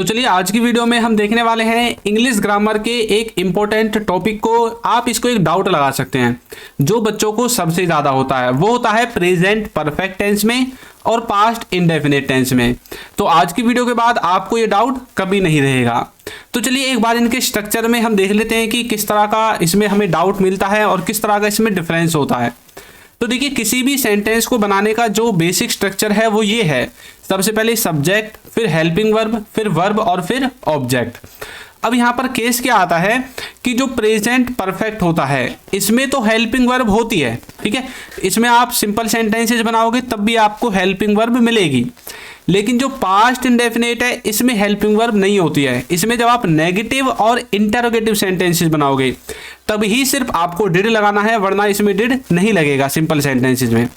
तो चलिए आज की वीडियो में हम देखने वाले हैं इंग्लिश ग्रामर के एक इम्पोर्टेंट टॉपिक को। आप इसको एक डाउट लगा सकते हैं जो बच्चों को सबसे ज़्यादा होता है, वो होता है प्रेजेंट परफेक्ट टेंस में और पास्ट इंडेफिनिट टेंस में। तो आज की वीडियो के बाद आपको ये डाउट कभी नहीं रहेगा। तो चलिए एक बार इनके स्ट्रक्चर में हम देख लेते हैं कि किस तरह का इसमें हमें डाउट मिलता है और किस तरह का इसमें डिफरेंस होता है। तो देखिए किसी भी सेंटेंस को बनाने का जो बेसिक स्ट्रक्चर है वो ये है, सबसे पहले सब्जेक्ट, फिर हेल्पिंग वर्ब, फिर वर्ब और फिर ऑब्जेक्ट। अब यहाँ पर केस क्या आता है कि जो प्रेजेंट परफेक्ट होता है इसमें तो हेल्पिंग वर्ब होती है, ठीक है। इसमें आप सिंपल सेंटेंसेस बनाओगे तब भी आपको हेल्पिंग वर्ब मिलेगी, लेकिन जो पास्ट इंडेफिनिट है इसमें हेल्पिंग वर्ब नहीं होती है। इसमें जब आप नेगेटिव और इंटरोगेटिव सेंटेंसेस बनाओगे तब ही सिर्फ आपको डिड लगाना है, वरना इसमें डिड नहीं लगेगा सिंपल सेंटेंसेस में।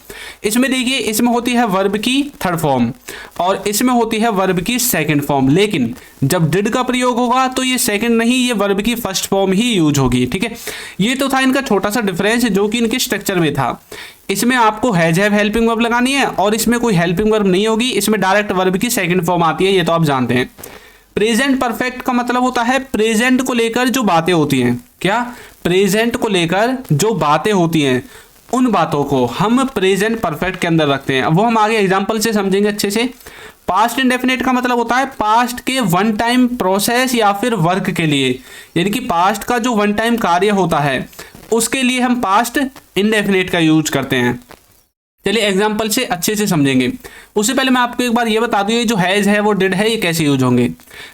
इसमें देखिए इसमें होती है वर्ब की थर्ड फॉर्म और इसमें होती है वर्ब की सेकंड फॉर्म, लेकिन जब डिड का प्रयोग होगा तो ये सेकंड नहीं, ये वर्ब की फर्स्ट फॉर्म ही यूज होगी, ठीक है। ये तो था इनका छोटा सा डिफरेंस जो कि इनके स्ट्रक्चर में था। इसमें आपको हैज हैव हेल्पिंग वर्ब लगानी है और इसमें कोई हेल्पिंग वर्ब नहीं होगी, इसमें डायरेक्ट वर्ब की सेकंड फॉर्म आती है, ये तो आप जानते हैं। प्रेजेंट परफेक्ट का मतलब होता है प्रेजेंट को लेकर जो बातें होती हैं, क्या प्रेजेंट को लेकर जो बातें होती हैं उन बातों को हम प्रेजेंट परफेक्ट के अंदर रखते हैं। अब वो हम आगे एग्जांपल से समझेंगे अच्छे से। पास्ट इंडेफिनिट का मतलब होता है पास्ट के वन टाइम प्रोसेस या फिर वर्क के लिए, यानी कि पास्ट का जो वन टाइम कार्य होता है उसके लिए हम पास्ट इंडेफिनिट का यूज करते हैं। चलिए एग्जांपल से अच्छे से समझेंगे। उससे पहले मैं आपको एक बार ये बता दूं, ये जो हैज है वो डिड है, ये कैसे यूज होंगे।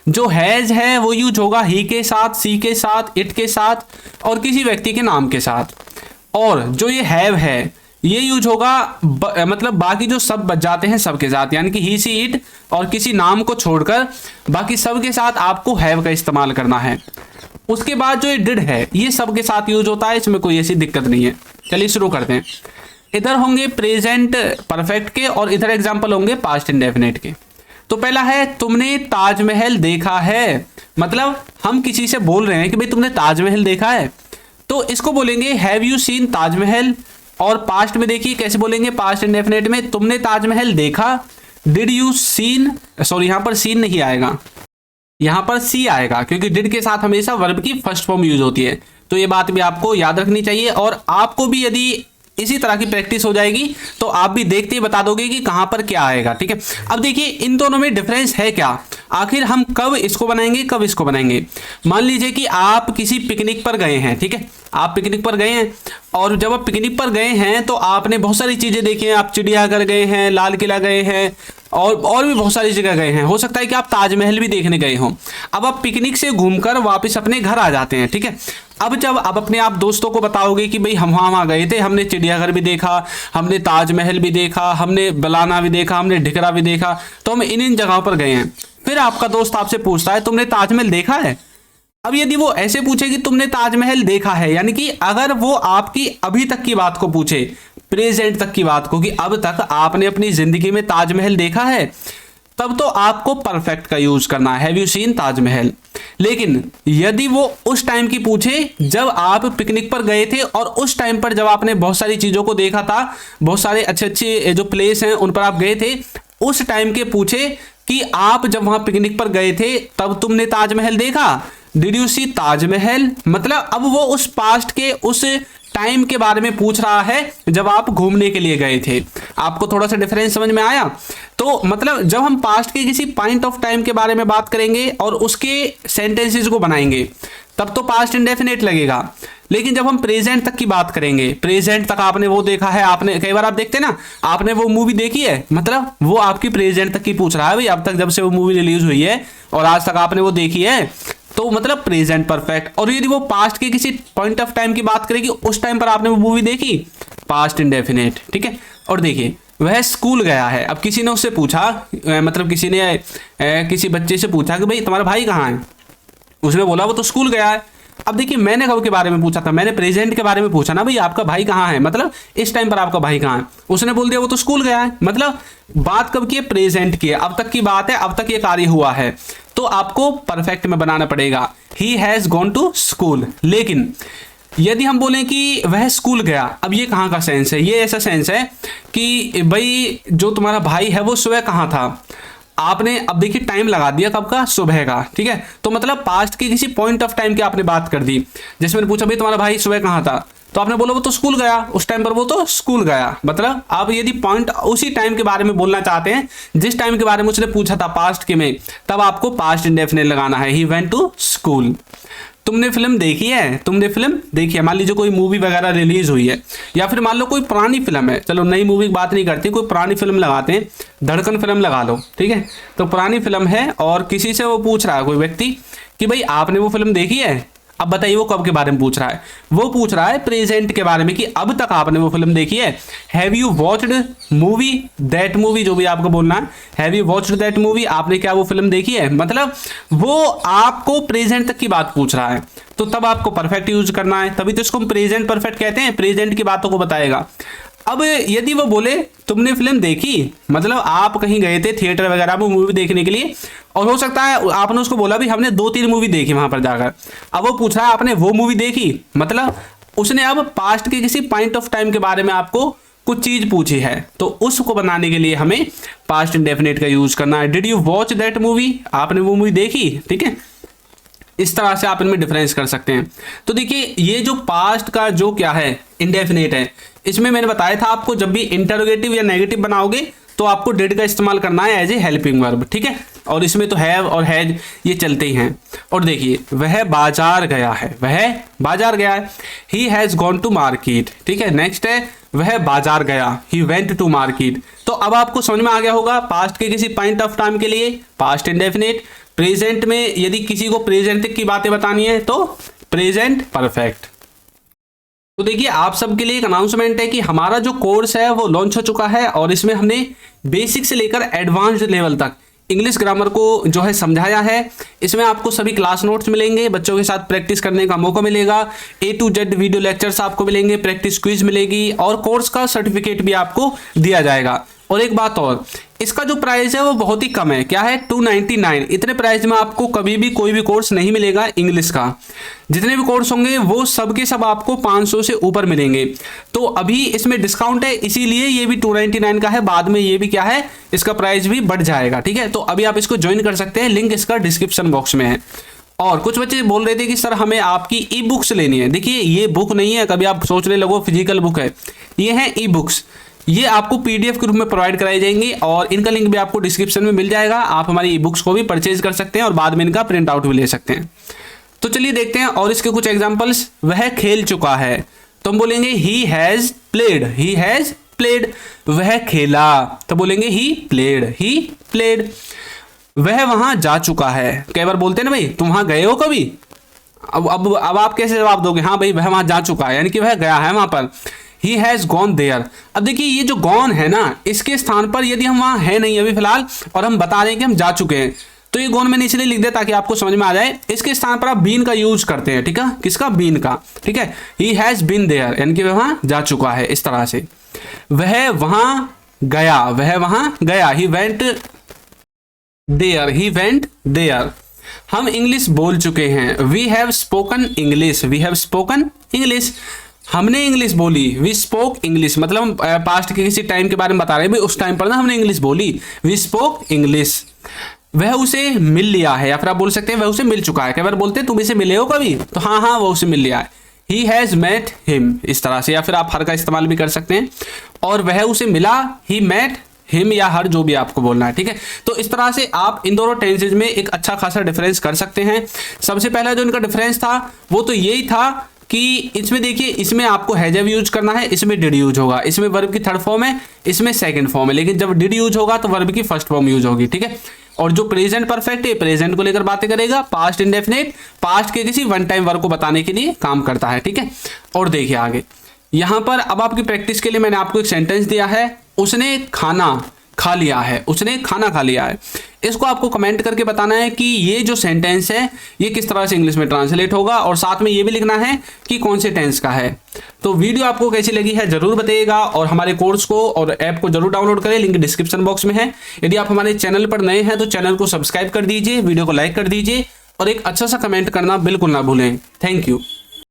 जो हैज है वो यूज होगा ही के साथ, सी के साथ, इट के साथ और किसी व्यक्ति के नाम के साथ। और जो ये हैव है ये यूज होगा मतलब बाकी जो सब बच जाते हैं सबके साथ, यानी कि ही, सी, इट और किसी नाम को छोड़कर बाकी सब के साथ आपको हैव का इस्तेमाल करना है। उसके बाद जो ये डिड है ये सबके साथ यूज होता है, इसमें कोई ऐसी दिक्कत नहीं है। चलिए शुरू करते हैं। इधर होंगे प्रेजेंट परफेक्ट के और इधर एग्जांपल होंगे पास्ट इंडेफिनिट के। तो पहला है तुमने ताजमहल देखा है, मतलब हम किसी से बोल रहे हैं कि भाई तुमने ताजमहल देखा है, तो इसको बोलेंगे हैव यू सीन ताजमहल। और पास्ट में देखिए कैसे बोलेंगे, पास्ट इंडेफिनिट में तुमने ताजमहल देखा, डिड यू सीन, सॉरी यहाँ पर सीन नहीं आएगा, यहाँ पर सी आएगा क्योंकि डिड के साथ हमेशा वर्ब की फर्स्ट फॉर्म यूज होती है। तो ये बात भी आपको याद रखनी चाहिए और आपको भी यदि इसी तरह की प्रैक्टिस हो जाएगी तो आप भी देखते ही बता दोगे कि कहां पर क्या आएगा, ठीक है। अब देखिए इन दोनों में डिफरेंस है क्या, आखिर हम कब इसको बनाएंगे कब इसको बनाएंगे। मान लीजिए कि आप किसी पिकनिक पर गए हैं, ठीक है, आप पिकनिक पर गए हैं और जब आप पिकनिक पर गए हैं तो आपने बहुत सारी चीजें देखी हैं, आप चिड़ियाघर गए हैं, लाल किला गए हैं और भी बहुत सारी जगह गए हैं। हो सकता है कि आप ताजमहल भी देखने गए हों। अब आप पिकनिक से घूमकर वापस अपने घर आ जाते हैं, ठीक है। अब जब आप अपने आप दोस्तों को बताओगे कि भाई हम वहाँ गए थे, हमने चिड़ियाघर भी देखा, हमने ताजमहल भी देखा, हमने बलाना भी देखा, हमने ढिकरा भी देखा, तो हम इन जगहों पर गए हैं। फिर आपका दोस्त आपसे पूछता है तुमने ताजमहल देखा है। अब यदि वो ऐसे पूछे कि तुमने ताजमहल देखा है, यानी कि अगर वो आपकी अभी तक की बात को पूछे, प्रेजेंट तक की बात को कि अब तक आपने अपनी जिंदगी में ताजमहल देखा है, तब तो आपको परफेक्ट का यूज करना है, हैव यू सीन ताजमहल। लेकिन यदि वो उस टाइम की पूछे जब आप पिकनिक पर गए थे और उस टाइम पर जब आपने बहुत सारी चीजों को देखा था, बहुत सारे अच्छे अच्छे जो प्लेस हैं उन पर आप गए थे, उस टाइम के पूछे कि आप जब वहां पिकनिक पर गए थे तब तुमने ताजमहल देखा, डिड यू सी ताजमहल, मतलब अब वो उस पास्ट के उस टाइम के बारे में पूछ रहा है जब आप घूमने के लिए गए थे। आपको थोड़ा सा डिफरेंस समझ में आया। तो मतलब जब हम पास्ट के किसी पॉइंट ऑफ टाइम के बारे में बात करेंगे और उसके सेंटेंसेस को बनाएंगे तब तो पास्ट इंडेफिनिट लगेगा, लेकिन जब हम प्रेजेंट तक की बात करेंगे, प्रेजेंट तक आपने वो देखा है, आपने कई बार आप देखते हैं ना, आपने वो मूवी देखी है, मतलब वो आपकी प्रेजेंट तक की पूछ रहा है, भाई अब तक जब से वो मूवी रिलीज हुई है और आज तक आपने वो देखी है, तो मतलब प्रेजेंट परफेक्ट। और यदि वो पास्ट के किसी पॉइंट ऑफ टाइम की बात करेगी, उस टाइम पर आपने वो मूवी देखी, पास्ट इंडेफिनिट, ठीक है। और देखिए वह स्कूल गया है। अब किसी ने उससे पूछा, मतलब किसी ने किसी बच्चे से पूछा कि भाई तुम्हारा भाई कहाँ है, उसने बोला वो तो स्कूल गया है। अब देखिए मैंने कब के बारे में पूछा था, मैंने प्रेजेंट के बारे में पूछा ना, भाई आपका भाई कहाँ है, मतलब इस टाइम पर आपका भाई कहाँ है, उसने बोल दिया वो तो स्कूल गया है, मतलब बात कब की है, प्रेजेंट की है, अब तक की बात है, अब तक ये कार्य हुआ है, तो आपको परफेक्ट में बनाना पड़ेगा, he has gone to school. लेकिन यदि हम बोलें कि वह स्कूल गया, अब ये कहाँ का सेंस है, ये ऐसा सेंस है कि भाई जो तुम्हारा भाई है वो सुबह कहाँ था। आपने अब देखिए टाइम लगा दिया कब का, सुबह का, ठीक है। तो मतलब पास्ट के किसी पॉइंट ऑफ टाइम की आपने बात कर दी। जैसे मैंने पूछा भाई तुम्हारा भाई सुबह कहाँ था, तो आपने बोला वो तो स्कूल गया, उस टाइम पर वो तो स्कूल गया। मतलब आप यदि पॉइंट उसी टाइम के बारे में बोलना चाहते हैं जिस टाइम के बारे में उसने पूछा था पास्ट के में, तब आपको पास्ट इंडेफिनिट लगाना है, ही वेंट टू स्कूल। तुमने फिल्म देखी है, तुमने फिल्म देखी है, मान लीजिए कोई मूवी वगैरह रिलीज हुई है, या फिर मान लो कोई पुरानी फिल्म है, चलो नई मूवी की बात नहीं करते, कोई पुरानी फिल्म लगाते हैं, धड़कन फिल्म लगा लो, ठीक है। तो पुरानी फिल्म है और किसी से वो पूछ रहा है कोई व्यक्ति कि भाई आपने वो फिल्म देखी है। अब बताइए वो कब के बारे में पूछ रहा है, वो पूछ रहा है प्रेजेंट के बारे में कि अब तक आपने वो फिल्म देखी है। Have you watched movie that movie, जो भी आपको बोलना है, have you watched that movie, आपने क्या वो फिल्म देखी है। मतलब वो आपको प्रेजेंट तक की बात पूछ रहा है, तो तब आपको परफेक्ट यूज करना है, तभी तो इसको हम प्रेजेंट परफेक्ट कहते हैं, प्रेजेंट की बातों को बताएगा। अब यदि वो बोले तुमने फिल्म देखी, मतलब आप कहीं गए थे थिएटर वगैरह में मूवी देखने के लिए, और हो सकता है आपने उसको बोला भी हमने 2-3 मूवी देखी वहां पर जाकर, अब वो पूछ रहा है आपने वो मूवी देखी, मतलब उसने अब पास्ट के किसी पॉइंट ऑफ टाइम के बारे में आपको कुछ चीज पूछी है, तो उसको बनाने के लिए हमें पास्ट इंडेफिनिट का यूज करना है। Did you watch that movie, आपने वो मूवी देखी, ठीक है। इस तरह से आप इनमें डिफरेंस कर सकते हैं। तो देखिए ये जो पास्ट का जो क्या है इंडेफिनिट है, इसमें मैंने बताया था आपको जब भी इंटरोगेटिव या नेगेटिव बनाओगे तो आपको डिड का इस्तेमाल करना है एज ए हेल्पिंग वर्ब, ठीक है। और इसमें तो हैव और हैज ये चलते ही हैं। और देखिए वह बाजार गया है, वह बाजार गया है, he has gone to market, ठीक है। नेक्स्ट है वह बाजार गया, ही वेंट टू मार्केट। तो अब आपको समझ में आ गया होगा पास्ट के किसी पॉइंट ऑफ टाइम के लिए पास्ट इंडेफिनिट, प्रेजेंट में यदि किसी को प्रेजेंट की बातें बतानी है तो प्रेजेंट परफेक्ट। तो देखिए आप सबके लिए एक अनाउंसमेंट है कि हमारा जो कोर्स है वो लॉन्च हो चुका है और इसमें हमने बेसिक से लेकर एडवांस्ड लेवल तक इंग्लिश ग्रामर को जो है समझाया है। इसमें आपको सभी क्लास नोट्स मिलेंगे, बच्चों के साथ प्रैक्टिस करने का मौका मिलेगा, A to Z video lectures आपको मिलेंगे, प्रैक्टिस क्विज मिलेगी और कोर्स का सर्टिफिकेट भी आपको दिया जाएगा। और एक बात और, इसका जो प्राइस है वो बहुत ही कम है, क्या है 299। इतने प्राइस में आपको कभी भी कोई भी कोर्स नहीं मिलेगा इंग्लिश का। जितने भी कोर्स होंगे वो सब के सब आपको 500 से ऊपर मिलेंगे। तो अभी इसमें डिस्काउंट है इसीलिए ये भी 299 का है, बाद में ये भी क्या है इसका प्राइस भी बढ़ जाएगा, ठीक है। तो अभी आप इसको ज्वाइन कर सकते हैं, लिंक इसका डिस्क्रिप्शन बॉक्स में है। और कुछ बच्चे बोल रहे थे कि सर हमें आपकी ई बुक्स लेनी है। देखिए ये बुक नहीं है, कभी आप सोचने लगो फिजिकल बुक है, ये है ई बुक्स। ये आपको पीडीएफ के रूप में प्रोवाइड कराई जाएंगी और इनका लिंक भी आपको डिस्क्रिप्शन में मिल जाएगा। आप हमारी ई बुक्स को भी परचेज कर सकते हैं और बाद में इनका प्रिंट आउट भी ले सकते हैं। तो चलिए देखते हैं और इसके कुछ एग्जांपल्स। वह खेल चुका है, तो हम बोलेंगे he has played, he has played. वह खेला, तो बोलेंगे ही प्लेड, ही प्लेड। वह वहां जा चुका है, कई बार बोलते हैं ना भाई तुम वहां गए हो कभी। अब आप कैसे जवाब दोगे, हाँ भाई वह वहां जा चुका है, यानी कि वह गया है वहां पर। He has gone there। अब देखिए ये जो gone है ना, इसके स्थान पर यदि हम वहां है नहीं अभी फिलहाल और हम बता रहे हैं कि हम जा चुके हैं, तो ये gone मैंने इसलिए लिख दिया ताकि आपको समझ में आ जाए। इसके स्थान पर आप been का यूज करते हैं, ठीक है, किसका, been का, ठीक है। He has been there यानी कि वह वहां जा चुका है, इस तरह से। वह वहां गया, वह वहां गया, he went there, he went there। हम इंग्लिश बोल चुके हैं, we have spoken English, we have spoken English। हमने इंग्लिश बोली, वी स्पोक इंग्लिश, मतलब हम पास्ट के किसी टाइम के बारे में बता रहे हैं, उस टाइम पर ना हमने इंग्लिश बोली, वी स्पोक इंग्लिश। वह उसे मिल लिया है, या फिर आप बोल सकते हैं वह उसे मिल चुका है। कई बार बोलते हैं तुम इसे मिले हो कभी, तो हाँ हाँ वो उसे मिल लिया है, ही हैज मेट हिम, इस तरह से। या फिर आप हर का इस्तेमाल भी कर सकते हैं। और वह उसे मिला, ही मेट हिम, या हर, जो भी आपको बोलना है, ठीक है। तो इस तरह से आप इन दोनों टेंसेज में एक अच्छा खासा डिफरेंस कर सकते हैं। सबसे पहला जो इनका डिफरेंस था वो तो यही था कि इसमें देखिए, इसमें आपको हैज हैव यूज करना है, इसमें डिड यूज होगा। इसमें वर्ब की थर्ड फॉर्म है, इसमें सेकंड फॉर्म है, लेकिन जब डिड यूज होगा तो वर्ब की फर्स्ट फॉर्म यूज होगी, ठीक है। और जो प्रेजेंट परफेक्ट है, प्रेजेंट को लेकर बातें करेगा। पास्ट इंडेफिनिट पास्ट के किसी वन टाइम वर्ब को बताने के लिए काम करता है, ठीक है। और देखिए आगे यहां पर अब आपकी प्रैक्टिस के लिए मैंने आपको एक सेंटेंस दिया है, उसने खाना खा लिया है, उसने खाना खा लिया है। इसको आपको कमेंट करके बताना है कि ये जो सेंटेंस है ये किस तरह से इंग्लिश में ट्रांसलेट होगा, और साथ में ये भी लिखना है कि कौन से टेंस का है। तो वीडियो आपको कैसी लगी है जरूर बताइएगा, और हमारे कोर्स को और ऐप को जरूर डाउनलोड करें, लिंक डिस्क्रिप्शन बॉक्स में है। यदि आप हमारे चैनल पर नए हैं तो चैनल को सब्सक्राइब कर दीजिए, वीडियो को लाइक कर दीजिए और एक अच्छा सा कमेंट करना बिल्कुल ना भूलें। Thank you.